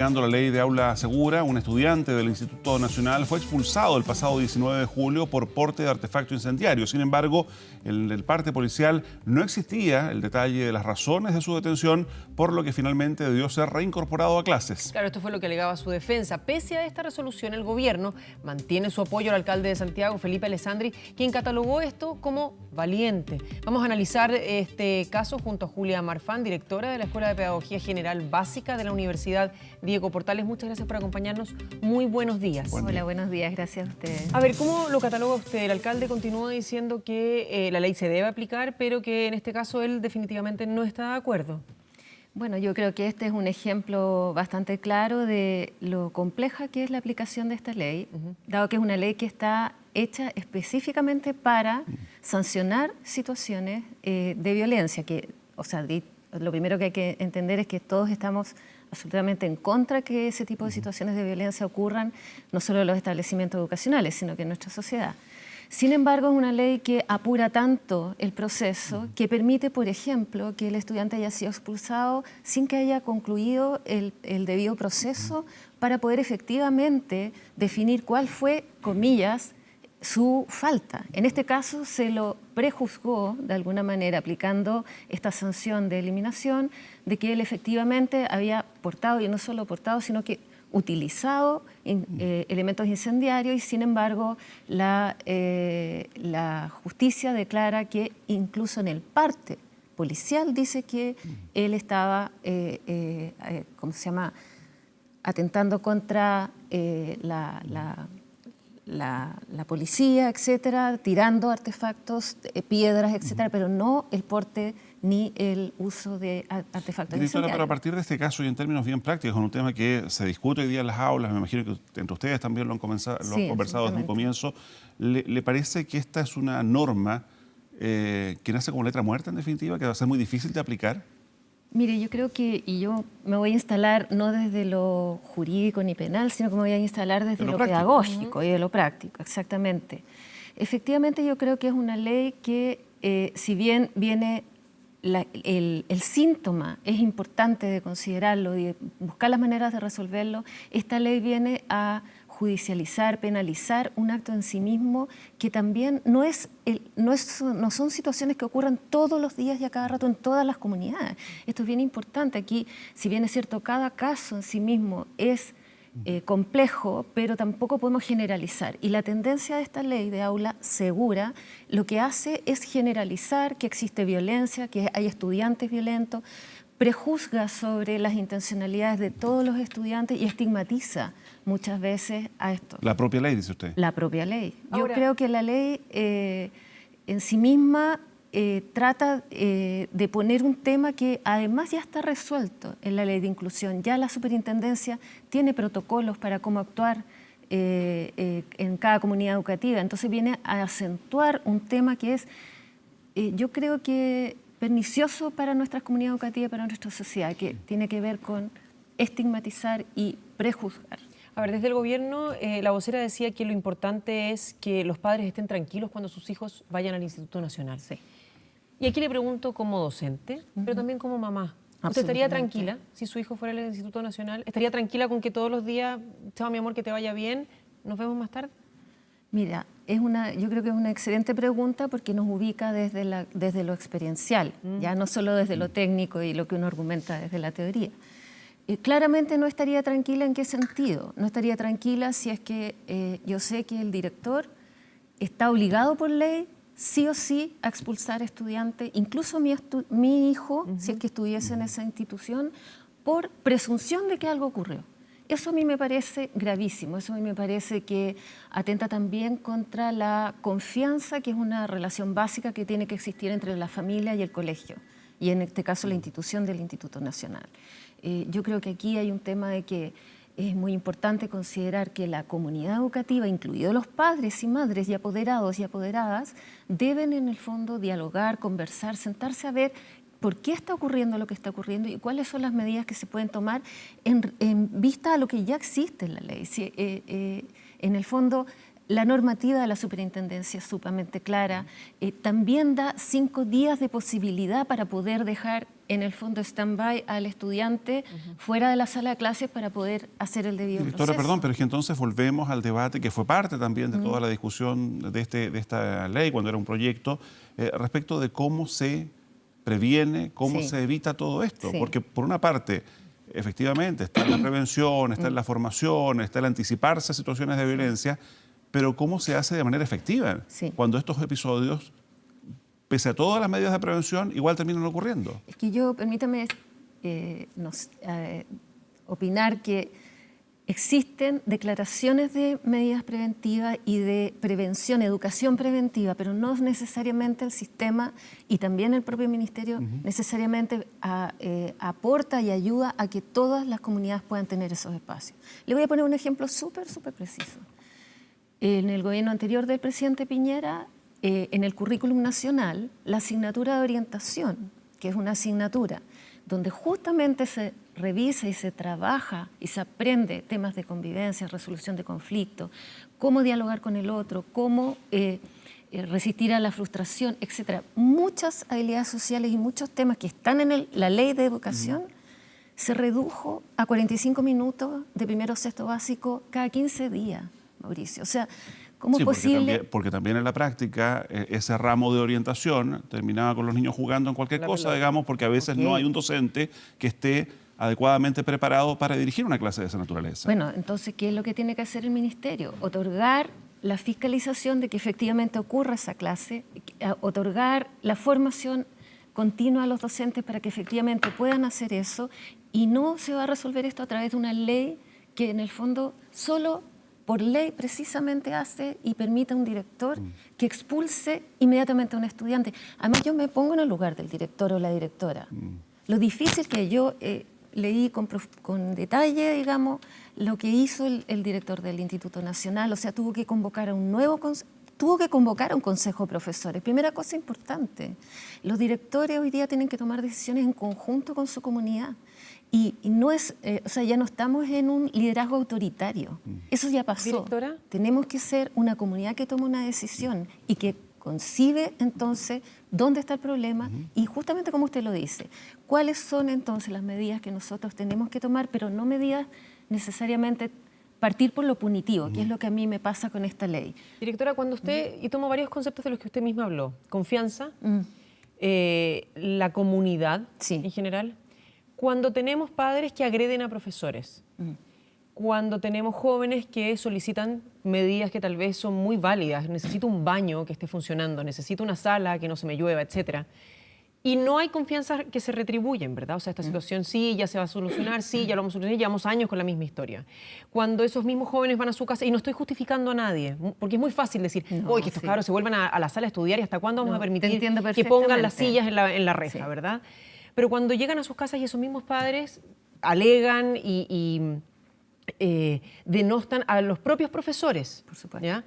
La ley de aula segura, un estudiante del Instituto Nacional fue expulsado el pasado 19 de julio por porte de artefacto incendiario. Sin embargo, en el parte policial no existía el detalle de las razones de su detención, por lo que finalmente debió ser reincorporado a clases. Claro, esto fue lo que alegaba su defensa. Pese a esta resolución, el gobierno mantiene su apoyo al alcalde de Santiago, Felipe Alessandri, quien catalogó esto como valiente. Vamos a analizar este caso junto a Julia Marfán, directora de la Escuela de Pedagogía General Básica de la Universidad Diego Portales. Muchas gracias por acompañarnos. Muy buenos días. Hola, buenos días. Gracias a ustedes. A ver, ¿cómo lo cataloga usted? El alcalde continúa diciendo que la ley se debe aplicar, pero que en este caso él definitivamente no está de acuerdo. Bueno, yo creo que este es un ejemplo bastante claro de lo compleja que es la aplicación de esta ley, dado que es una ley que está hecha específicamente para sancionar situaciones de violencia, lo primero que hay que entender es que todos estamos absolutamente en contra que ese tipo de situaciones de violencia ocurran, no solo en los establecimientos educacionales, sino que en nuestra sociedad. Sin embargo, es una ley que apura tanto el proceso que permite, por ejemplo, que el estudiante haya sido expulsado sin que haya concluido el debido proceso para poder efectivamente definir cuál fue, comillas, su falta. En este caso se lo prejuzgó de alguna manera aplicando esta sanción de eliminación de que él efectivamente había portado, y no solo portado, sino que utilizado elementos incendiarios, y sin embargo la justicia declara que incluso en el parte policial dice que él estaba, atentando contra la policía, etcétera, tirando artefactos, piedras, etcétera, pero no el porte ni el uso de artefactos incendiarios. Pero a partir de este caso y en términos bien prácticos, con un tema que se discute hoy día en las aulas, me imagino que entre ustedes también lo han conversado desde un comienzo, ¿le parece que esta es una norma que nace como letra muerta en definitiva, que va a ser muy difícil de aplicar? Mire, yo creo que, y yo me voy a instalar no desde lo jurídico ni penal, sino que me voy a instalar desde lo pedagógico y de lo práctico, exactamente. Efectivamente, yo creo que es una ley que, si bien viene el síntoma, es importante de considerarlo y de buscar las maneras de resolverlo, esta ley viene a judicializar, penalizar un acto en sí mismo que también no son situaciones que ocurran todos los días y a cada rato en todas las comunidades. Esto es bien importante. Aquí, si bien es cierto, cada caso en sí mismo es complejo, pero tampoco podemos generalizar. Y la tendencia de esta ley de aula segura lo que hace es generalizar que existe violencia, que hay estudiantes violentos, prejuzga sobre las intencionalidades de todos los estudiantes y estigmatiza muchas veces a esto. La propia ley, dice usted. La propia ley. Ahora, yo creo que la ley en sí misma trata de poner un tema que además ya está resuelto en la ley de inclusión. Ya la superintendencia tiene protocolos para cómo actuar en cada comunidad educativa. Entonces viene a acentuar un tema que es, yo creo que pernicioso para nuestras comunidades educativas, para nuestra sociedad, que tiene que ver con estigmatizar y prejuzgar. A ver, desde el gobierno, la vocera decía que lo importante es que los padres estén tranquilos cuando sus hijos vayan al Instituto Nacional. Sí. Y aquí le pregunto como docente, pero también como mamá. ¿Usted estaría tranquila si su hijo fuera al Instituto Nacional? ¿Estaría tranquila con que todos los días, chao mi amor, que te vaya bien, nos vemos más tarde? Mira, yo creo que es una excelente pregunta porque nos ubica desde lo experiencial, ya no solo desde lo técnico y lo que uno argumenta desde la teoría. Claramente no estaría tranquila. ¿En qué sentido? No estaría tranquila si es que yo sé que el director está obligado por ley sí o sí a expulsar estudiantes, incluso mi hijo, si es que estuviese en esa institución, por presunción de que algo ocurrió. Eso a mí me parece gravísimo, eso a mí me parece que atenta también contra la confianza, que es una relación básica que tiene que existir entre la familia y el colegio, y en este caso la institución del Instituto Nacional. Yo creo que aquí hay un tema de que es muy importante considerar que la comunidad educativa, incluidos los padres y madres y apoderados y apoderadas, deben en el fondo dialogar, conversar, sentarse a ver por qué está ocurriendo lo que está ocurriendo y cuáles son las medidas que se pueden tomar en vista a lo que ya existe en la ley. En el fondo, La normativa de la superintendencia es sumamente clara. También da 5 días de posibilidad para poder dejar en el fondo stand-by al estudiante fuera de la sala de clases para poder hacer el debido Directora, proceso. perdón, pero es que entonces volvemos al debate que fue parte también de toda la discusión de esta ley, cuando era un proyecto, respecto de cómo se previene, cómo se evita todo esto. Sí. Porque por una parte, efectivamente, está en la prevención, está en la formación, está el anticiparse a situaciones de violencia, pero cómo se hace de manera efectiva cuando estos episodios, pese a todas las medidas de prevención, igual terminan ocurriendo. Es que yo, permítame opinar que existen declaraciones de medidas preventivas y de prevención, educación preventiva, pero no necesariamente el sistema y también el propio ministerio necesariamente aporta y ayuda a que todas las comunidades puedan tener esos espacios. Le voy a poner un ejemplo súper preciso. En el gobierno anterior del presidente Piñera, en el currículum nacional, la asignatura de orientación, que es una asignatura donde justamente se revisa y se trabaja y se aprende temas de convivencia, resolución de conflictos, cómo dialogar con el otro, cómo resistir a la frustración, etc. Muchas habilidades sociales y muchos temas que están en la ley de educación se redujo a 45 minutos de primero a sexto básico cada 15 días. Mauricio, o sea, ¿cómo es posible? Porque también en la práctica ese ramo de orientación terminaba con los niños jugando en cualquier cosa, digamos, porque a veces no hay un docente que esté adecuadamente preparado para dirigir una clase de esa naturaleza. Bueno, entonces, ¿qué es lo que tiene que hacer el ministerio? Otorgar la fiscalización de que efectivamente ocurra esa clase, otorgar la formación continua a los docentes para que efectivamente puedan hacer eso, y no se va a resolver esto a través de una ley que en el fondo solo por ley precisamente hace y permite a un director que expulse inmediatamente a un estudiante. Además, yo me pongo en el lugar del director o la directora. Lo difícil que yo leí con detalle, digamos, lo que hizo el director del Instituto Nacional, o sea, tuvo que convocar a un consejo de profesores. Primera cosa importante, los directores hoy día tienen que tomar decisiones en conjunto con su comunidad. Y no es, o sea, ya no estamos en un liderazgo autoritario. Eso ya pasó. Directora. Tenemos que ser una comunidad que toma una decisión y que concibe entonces dónde está el problema y justamente como usted lo dice, cuáles son entonces las medidas que nosotros tenemos que tomar, pero no medidas necesariamente partir por lo punitivo, que es lo que a mí me pasa con esta ley. Directora, cuando usted, y tomo varios conceptos de los que usted misma habló, confianza, la comunidad en general, cuando tenemos padres que agreden a profesores, cuando tenemos jóvenes que solicitan medidas que tal vez son muy válidas, necesito un baño que esté funcionando, necesito una sala que no se me llueva, etc. Y no hay confianza que se retribuyen, ¿verdad? O sea, esta situación sí, ya se va a solucionar, sí, ya lo vamos a solucionar, llevamos años con la misma historia. Cuando esos mismos jóvenes van a su casa, y no estoy justificando a nadie, porque es muy fácil decir, oye, que estos cabros se vuelvan a la sala a estudiar y hasta cuándo vamos a permitir que pongan las sillas en la reja, ¿verdad? Pero cuando llegan a sus casas y esos mismos padres alegan y denostan a los propios profesores, por supuesto, ¿ya?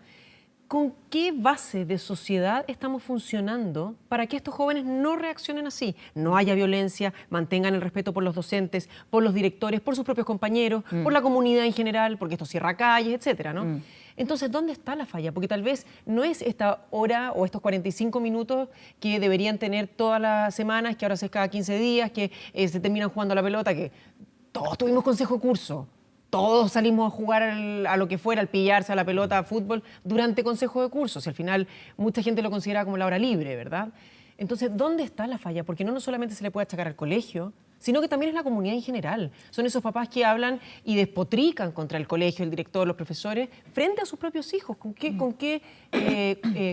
¿Con qué base de sociedad estamos funcionando para que estos jóvenes no reaccionen así? No haya violencia, mantengan el respeto por los docentes, por los directores, por sus propios compañeros, por la comunidad en general, porque esto cierra calles, etcétera, ¿no? Entonces, ¿dónde está la falla? Porque tal vez no es esta hora o estos 45 minutos que deberían tener todas las semanas, que ahora es cada 15 días, que se terminan jugando a la pelota, que todos tuvimos consejo de curso. Todos salimos a jugar a lo que fuera, al pillarse, a la pelota, a fútbol, durante consejo de cursos. Y al final mucha gente lo considera como la hora libre, ¿verdad? Entonces, ¿dónde está la falla? Porque no solamente se le puede achacar al colegio, sino que también es la comunidad en general. Son esos papás que hablan y despotrican contra el colegio, el director, los profesores, frente a sus propios hijos. ¿Con qué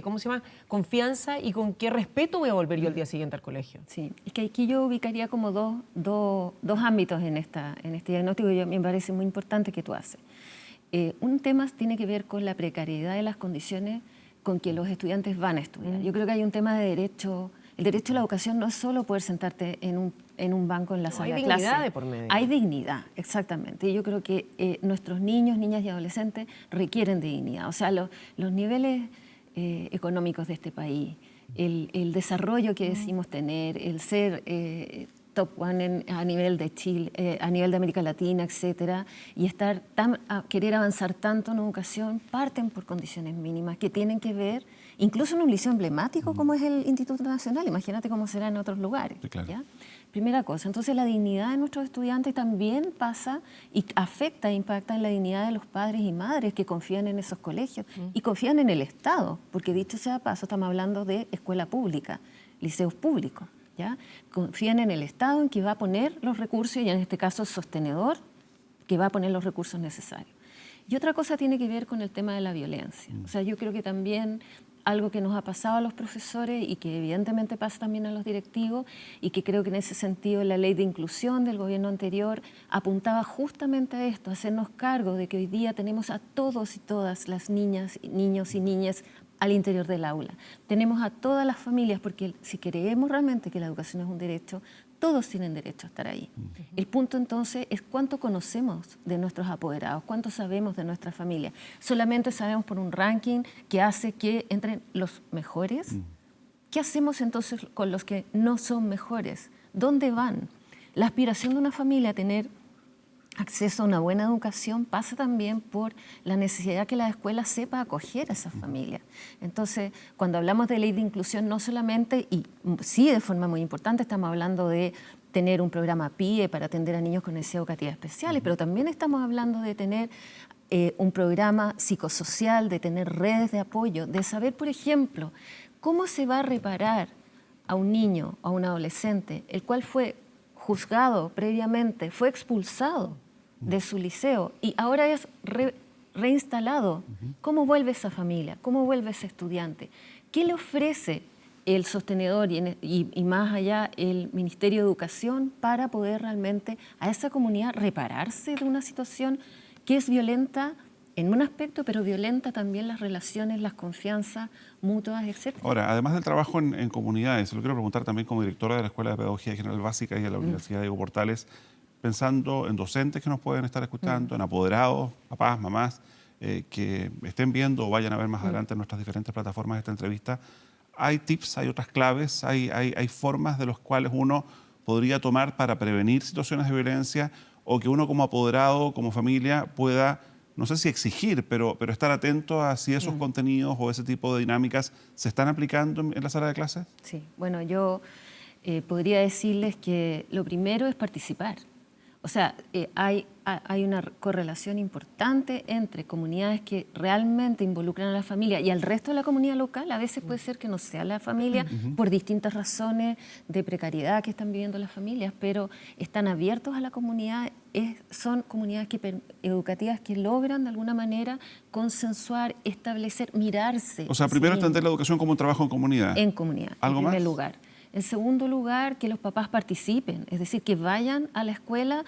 ¿cómo se llama? Confianza y con qué respeto voy a volver yo el día siguiente al colegio? Sí, es que aquí yo ubicaría como dos ámbitos en este diagnóstico que me parece muy importante que tú haces. Un tema tiene que ver con la precariedad de las condiciones con que los estudiantes van a estudiar. Yo creo que hay un tema de derecho. El derecho a la educación no es solo poder sentarte en un banco en la sala de clase. Hay dignidad de por medio. Hay dignidad, exactamente. Y yo creo que nuestros niños, niñas y adolescentes requieren de dignidad. O sea, los niveles económicos de este país, el desarrollo que decimos tener, el ser top one a nivel de Chile, a nivel de América Latina, etcétera, y querer avanzar tanto en educación, parten por condiciones mínimas que tienen que ver, incluso en un liceo emblemático como es el Instituto Nacional, imagínate cómo será en otros lugares. Sí, claro. ¿Ya? Primera cosa, entonces la dignidad de nuestros estudiantes también pasa y afecta e impacta en la dignidad de los padres y madres que confían en esos colegios y confían en el Estado, porque dicho sea de paso, estamos hablando de escuela pública, liceos públicos, ¿ya? Confían en el Estado en que va a poner los recursos y en este caso el sostenedor que va a poner los recursos necesarios. Y otra cosa tiene que ver con el tema de la violencia. O sea, yo creo que también algo que nos ha pasado a los profesores y que evidentemente pasa también a los directivos y que creo que en ese sentido la ley de inclusión del gobierno anterior apuntaba justamente a esto, a hacernos cargo de que hoy día tenemos a todos y todas las niñas, niños y niñas al interior del aula. Tenemos a todas las familias porque si creemos realmente que la educación es un derecho, todos tienen derecho a estar ahí. El punto entonces es cuánto conocemos de nuestros apoderados, cuánto sabemos de nuestra familia. Solamente sabemos por un ranking que hace que entren los mejores. ¿Qué hacemos entonces con los que no son mejores? ¿Dónde van? La aspiración de una familia a tener acceso a una buena educación pasa también por la necesidad que la escuela sepa acoger a esas familias. Entonces, cuando hablamos de ley de inclusión, no solamente, y sí de forma muy importante, estamos hablando de tener un programa PIE para atender a niños con necesidades educativas especiales, pero también estamos hablando de tener un programa psicosocial, de tener redes de apoyo, de saber, por ejemplo, cómo se va a reparar a un niño o a un adolescente, el cual fue juzgado previamente, fue expulsado de su liceo y ahora es reinstalado. ¿Cómo vuelve esa familia? ¿Cómo vuelve ese estudiante? ¿Qué le ofrece el sostenedor y más allá el Ministerio de Educación para poder realmente a esa comunidad repararse de una situación que es violenta en un aspecto, pero violenta también las relaciones, las confianzas mutuas, etc. Ahora, además del trabajo en comunidades, se lo quiero preguntar también como directora de la Escuela de Pedagogía General Básica y de la Universidad Diego Portales, pensando en docentes que nos pueden estar escuchando, en apoderados, papás, mamás, que estén viendo o vayan a ver más adelante en nuestras diferentes plataformas esta entrevista. ¿Hay tips, hay otras claves, hay formas de las cuales uno podría tomar para prevenir situaciones de violencia o que uno como apoderado, como familia, pueda, no sé si exigir, pero estar atento a si esos contenidos o ese tipo de dinámicas se están aplicando en la sala de clases? Sí, bueno, yo podría decirles que lo primero es participar. O sea, hay una correlación importante entre comunidades que realmente involucran a la familia y al resto de la comunidad local. A veces puede ser que no sea la familia por distintas razones de precariedad que están viviendo las familias, pero están abiertos a la comunidad. Son comunidades educativas que logran de alguna manera consensuar, establecer, mirarse. O sea, primero entender la educación como un trabajo en comunidad. En comunidad, ¿Algo en primer más? lugar. En segundo lugar, que los papás participen, es decir, que vayan a la escuela.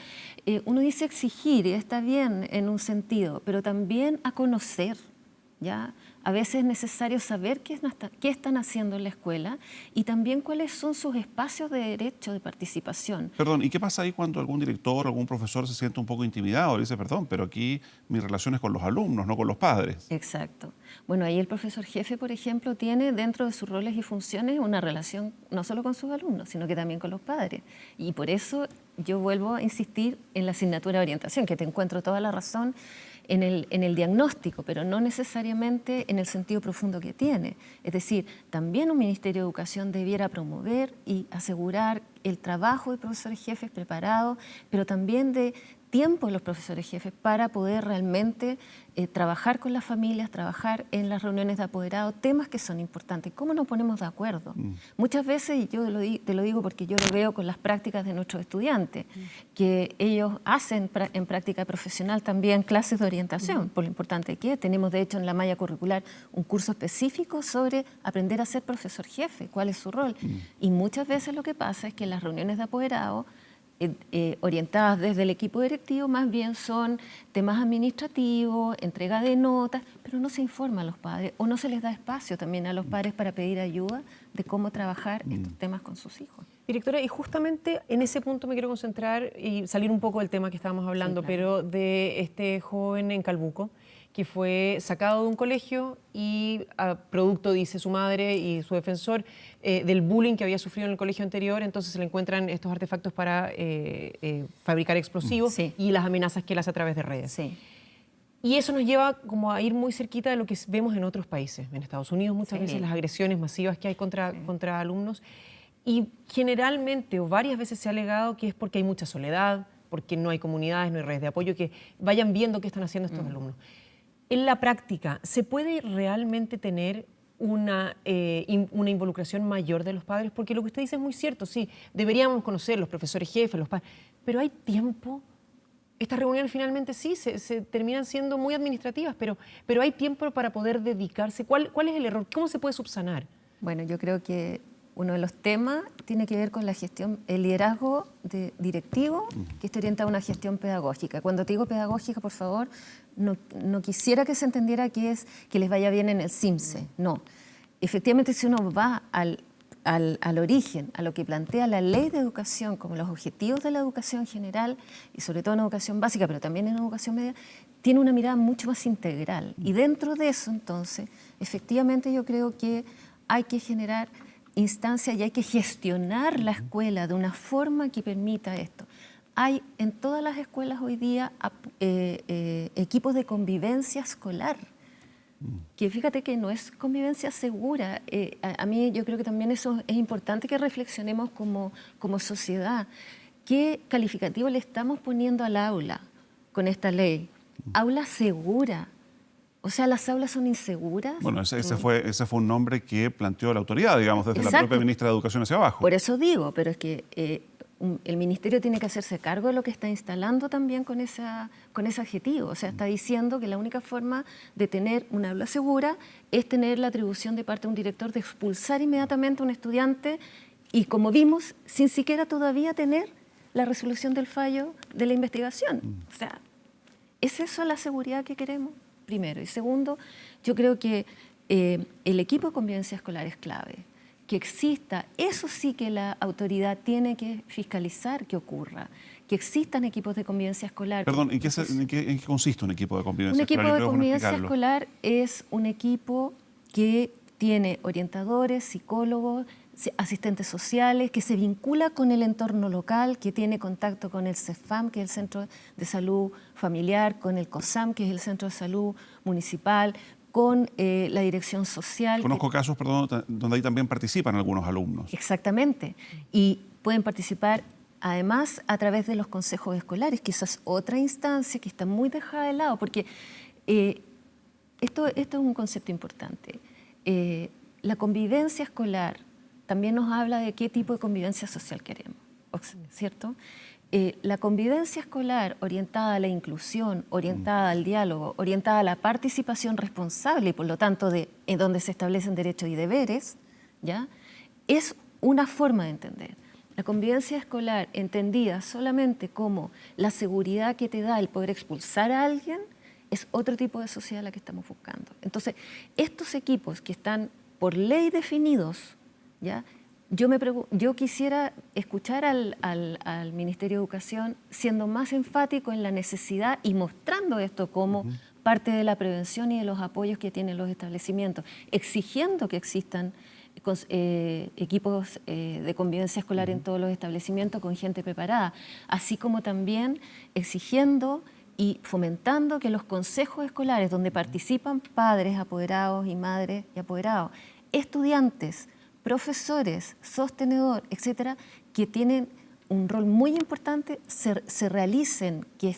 Uno dice exigir, y está bien en un sentido, pero también a conocer, ¿ya? A veces es necesario saber qué están haciendo en la escuela y también cuáles son sus espacios de derecho de participación. Perdón, ¿y qué pasa ahí cuando algún director o algún profesor se siente un poco intimidado? Le dice, perdón, pero aquí mi relación es con los alumnos, no con los padres. Exacto. Bueno, ahí el profesor jefe, por ejemplo, tiene dentro de sus roles y funciones una relación no solo con sus alumnos, sino que también con los padres. Y por eso yo vuelvo a insistir en la asignatura de orientación, que te encuentro toda la razón en el diagnóstico, pero no necesariamente en el sentido profundo que tiene. Es decir, también un Ministerio de Educación debiera promover y asegurar el trabajo de profesores jefes preparados, pero también de tiempo de los profesores jefes para poder realmente trabajar con las familias, trabajar en las reuniones de apoderados, temas que son importantes. ¿Cómo nos ponemos de acuerdo? Muchas veces, y yo te lo digo porque yo lo veo con las prácticas de nuestros estudiantes, que ellos hacen en práctica profesional también clases de orientación, por lo importante que es. Tenemos, de hecho, en la malla curricular un curso específico sobre aprender a ser profesor jefe, cuál es su rol. Y muchas veces lo que pasa es que en las reuniones de apoderados orientadas desde el equipo directivo, más bien son temas administrativos, entrega de notas, pero no se informa a los padres o no se les da espacio también a los padres para pedir ayuda de cómo trabajar estos temas con sus hijos. Directora, y justamente en ese punto me quiero concentrar y salir un poco del tema que estábamos hablando, Sí, claro. pero de este joven en Calbuco que fue sacado de un colegio y producto, dice su madre y su defensor, del bullying que había sufrido en el colegio anterior, entonces se le encuentran estos artefactos para fabricar explosivos Sí. y las amenazas que él hace a través de redes. Sí. Y eso nos lleva como a ir muy cerquita de lo que vemos en otros países. En Estados Unidos muchas Sí. veces las agresiones masivas que hay contra alumnos. Y generalmente o varias veces se ha alegado que es porque hay mucha soledad, porque no hay comunidades, no hay redes de apoyo, que vayan viendo qué están haciendo estos alumnos. En la práctica, ¿se puede realmente tener una involucración mayor de los padres? Porque lo que usted dice es muy cierto, sí, deberíamos conocer los profesores jefes, los padres, pero ¿hay tiempo? Estas reuniones finalmente sí, se terminan siendo muy administrativas, pero hay tiempo para poder dedicarse. ¿Cuál es el error? ¿Cómo se puede subsanar? Bueno, yo creo que uno de los temas tiene que ver con la gestión, el liderazgo directivo que esté orientado a una gestión pedagógica. Cuando te digo pedagógica, por favor, no quisiera que se entendiera que es que les vaya bien en el CIMSE. No. Efectivamente, si uno va al origen, a lo que plantea la ley de educación como los objetivos de la educación general y sobre todo en educación básica, pero también en educación media, tiene una mirada mucho más integral. Y dentro de eso, entonces, efectivamente yo creo que hay que generar instancias y hay que gestionar la escuela de una forma que permita esto. Hay en todas las escuelas hoy día equipos de convivencia escolar, que fíjate que no es convivencia segura. A mí yo creo que también eso es importante que reflexionemos como sociedad. ¿Qué calificativo le estamos poniendo al aula con esta ley? Aula segura. O sea, ¿las aulas son inseguras? Bueno, ese fue un nombre que planteó la autoridad, digamos, desde Exacto. la propia ministra de Educación hacia abajo. Por eso digo, pero es que el ministerio tiene que hacerse cargo de lo que está instalando también con ese adjetivo. O sea, está diciendo que la única forma de tener una aula segura es tener la atribución de parte de un director de expulsar inmediatamente a un estudiante y, como vimos, sin siquiera todavía tener la resolución del fallo de la investigación. O sea, ¿es eso la seguridad que queremos? Primero. Y segundo, yo creo que el equipo de convivencia escolar es clave. Que exista, eso sí que la autoridad tiene que fiscalizar que ocurra, que existan equipos de convivencia escolar. Perdón, ¿en qué consiste un equipo de convivencia escolar? Un equipo de Creo que convivencia explicarlo. escolar es un equipo que tiene orientadores, psicólogos, asistentes sociales, que se vincula con el entorno local, que tiene contacto con el CEFAM, que es el Centro de Salud Familiar, con el COSAM, que es el Centro de Salud Municipal, con la dirección social. Conozco casos, perdón, donde ahí también participan algunos alumnos. Exactamente. Y pueden participar además a través de los consejos escolares, que esa es otra instancia que está muy dejada de lado, porque esto es un concepto importante. La convivencia escolar también nos habla de qué tipo de convivencia social queremos, ¿cierto? La convivencia escolar orientada a la inclusión, orientada al diálogo, orientada a la participación responsable y por lo tanto en donde se establecen derechos y deberes, ¿ya? Es una forma de entender. La convivencia escolar entendida solamente como la seguridad que te da el poder expulsar a alguien es otro tipo de sociedad la que estamos buscando. Entonces, estos equipos que están por ley definidos, ¿ya? Yo quisiera escuchar al Ministerio de Educación siendo más enfático en la necesidad y mostrando esto como parte de la prevención y de los apoyos que tienen los establecimientos, exigiendo que existan equipos de convivencia escolar en todos los establecimientos con gente preparada, así como también exigiendo y fomentando que los consejos escolares donde participan padres, apoderados y madres y apoderados, estudiantes, profesores, sostenedor, etcétera, que tienen un rol muy importante, se realicen, que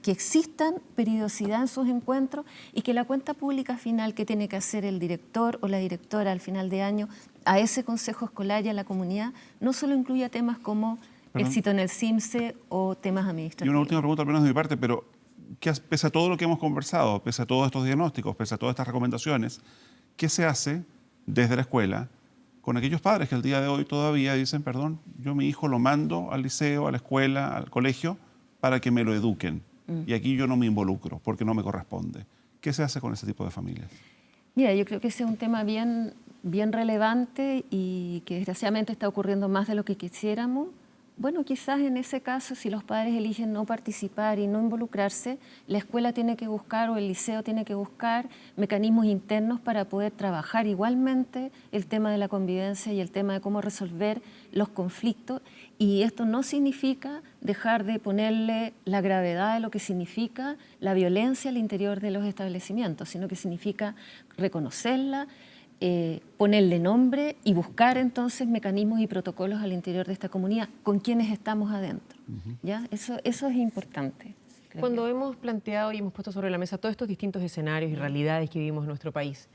existan periodicidad en sus encuentros y que la cuenta pública final que tiene que hacer el director o la directora al final de año a ese consejo escolar y a la comunidad no solo incluya temas como éxito en el CIMSE o temas Y administrativos. una última pregunta, al menos de mi parte, pero pese a todo lo que hemos conversado, pese a todos estos diagnósticos, pese a todas estas recomendaciones, ¿qué se hace desde la escuela con aquellos padres que el día de hoy todavía dicen, perdón, yo mi hijo lo mando al liceo, a la escuela, al colegio, para que me lo eduquen? Y aquí yo no me involucro porque no me corresponde. ¿Qué se hace con ese tipo de familias? Mira, yo creo que ese es un tema bien bien relevante y que desgraciadamente está ocurriendo más de lo que quisiéramos. Bueno, quizás en ese caso, si los padres eligen no participar y no involucrarse, la escuela tiene que buscar o el liceo tiene que buscar mecanismos internos para poder trabajar igualmente el tema de la convivencia y el tema de cómo resolver los conflictos. Y esto no significa dejar de ponerle la gravedad de lo que significa la violencia al interior de los establecimientos, sino que significa reconocerla, ponerle nombre y buscar entonces mecanismos y protocolos al interior de esta comunidad con quienes estamos adentro. ¿Ya? Eso es importante. Cuando hemos planteado y hemos puesto sobre la mesa todos estos distintos escenarios y realidades que vivimos en nuestro país,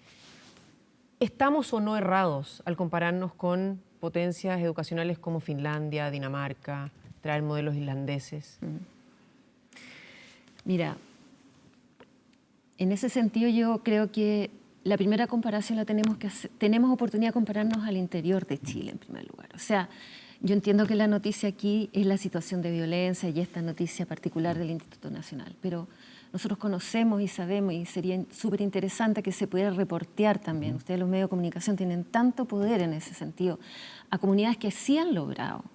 ¿estamos o no errados al compararnos con potencias educacionales como Finlandia, Dinamarca, traer modelos irlandeses? Mira, en ese sentido yo creo que la primera comparación la tenemos que hacer, tenemos oportunidad de compararnos al interior de Chile en primer lugar. O sea, yo entiendo que la noticia aquí es la situación de violencia y esta noticia particular del Instituto Nacional, pero nosotros conocemos y sabemos y sería súper interesante que se pudiera reportear también. Ustedes los medios de comunicación tienen tanto poder en ese sentido a comunidades que sí han logrado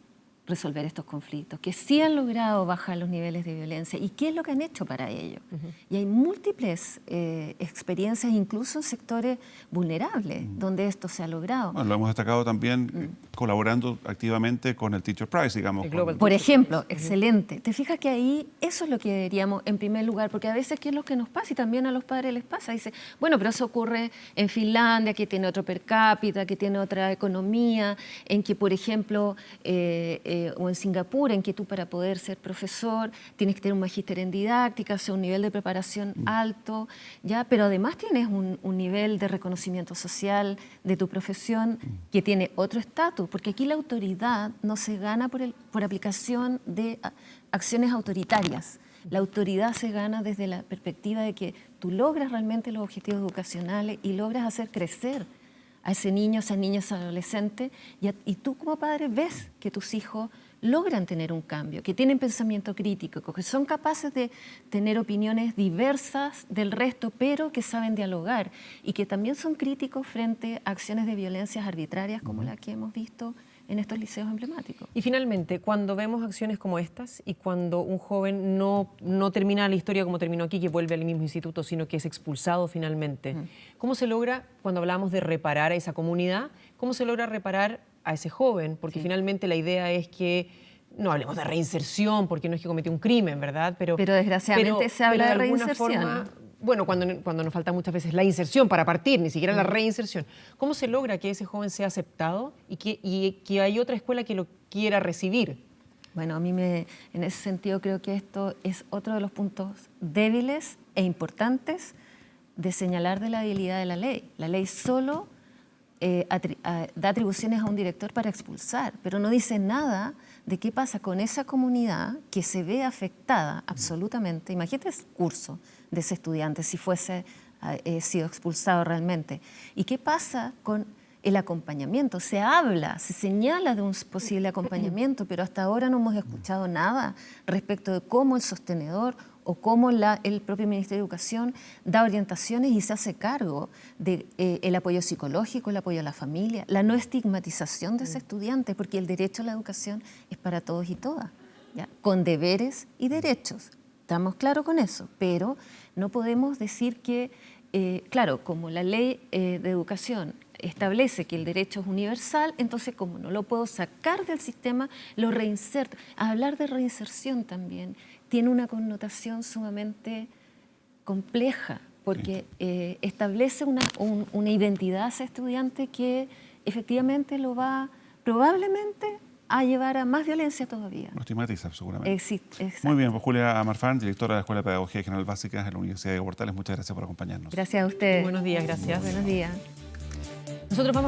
resolver estos conflictos, que sí han logrado bajar los niveles de violencia y qué es lo que han hecho para ello. Y hay múltiples experiencias, incluso en sectores vulnerables, donde esto se ha logrado. Bueno, lo hemos destacado también colaborando activamente con el Teacher Prize, digamos. Por ejemplo, excelente. Te fijas que ahí eso es lo que deberíamos, en primer lugar, porque a veces, ¿qué es lo que nos pasa? Y también a los padres les pasa. Dice, bueno, pero eso ocurre en Finlandia, que tiene otro per cápita, que tiene otra economía, en que, por ejemplo, o en Singapur, en que tú para poder ser profesor tienes que tener un magíster en didáctica, o sea, un nivel de preparación alto, ¿ya? Pero además tienes un nivel de reconocimiento social de tu profesión que tiene otro estatus, porque aquí la autoridad no se gana por aplicación de acciones autoritarias. La autoridad se gana desde la perspectiva de que tú logras realmente los objetivos educacionales y logras hacer crecer a ese niño, a esa niña, a ese adolescente, y tú como padre ves que tus hijos logran tener un cambio, que tienen pensamiento crítico, que son capaces de tener opiniones diversas del resto, pero que saben dialogar y que también son críticos frente a acciones de violencias arbitrarias como la que hemos visto en estos liceos emblemáticos. Y finalmente, cuando vemos acciones como estas y cuando un joven no termina la historia como terminó aquí, que vuelve al mismo instituto, sino que es expulsado finalmente, ¿cómo se logra, cuando hablamos de reparar a esa comunidad, cómo se logra reparar a ese joven? Porque finalmente la idea es que no hablemos de reinserción, porque no es que cometió un crimen, ¿verdad? Pero desgraciadamente se habla de reinserción. Forma, bueno, cuando nos falta muchas veces la inserción para partir, ni siquiera la reinserción. ¿Cómo se logra que ese joven sea aceptado y que hay otra escuela que lo quiera recibir? Bueno, a mí en ese sentido creo que esto es otro de los puntos débiles e importantes de señalar de la debilidad de la ley. La ley solo da atribuciones a un director para expulsar, pero no dice nada de qué pasa con esa comunidad que se ve afectada absolutamente. Imagínate el curso de ese estudiante si fuese sido expulsado realmente. ¿Y qué pasa con el acompañamiento? Se habla, se señala de un posible acompañamiento, pero hasta ahora no hemos escuchado nada respecto de cómo el sostenedor o cómo el propio Ministerio de Educación da orientaciones y se hace cargo del apoyo psicológico, el apoyo a la familia, la no estigmatización de ese estudiante, porque el derecho a la educación es para todos y todas, ¿ya? Con deberes y derechos. Estamos claros con eso, pero no podemos decir que, claro, como la ley de educación establece que el derecho es universal, entonces como no lo puedo sacar del sistema, lo reinserto. Hablar de reinserción también tiene una connotación sumamente compleja, porque establece una identidad a ese estudiante que efectivamente lo va probablemente a llevar a más violencia todavía. Lo estigmatiza, seguramente. Exacto. Muy bien, pues Julia Marfan, directora de la Escuela de Pedagogía General Básica de la Universidad de Portales, muchas gracias por acompañarnos. Gracias a ustedes. Buenos días, gracias. Buenos días. Nosotros vamos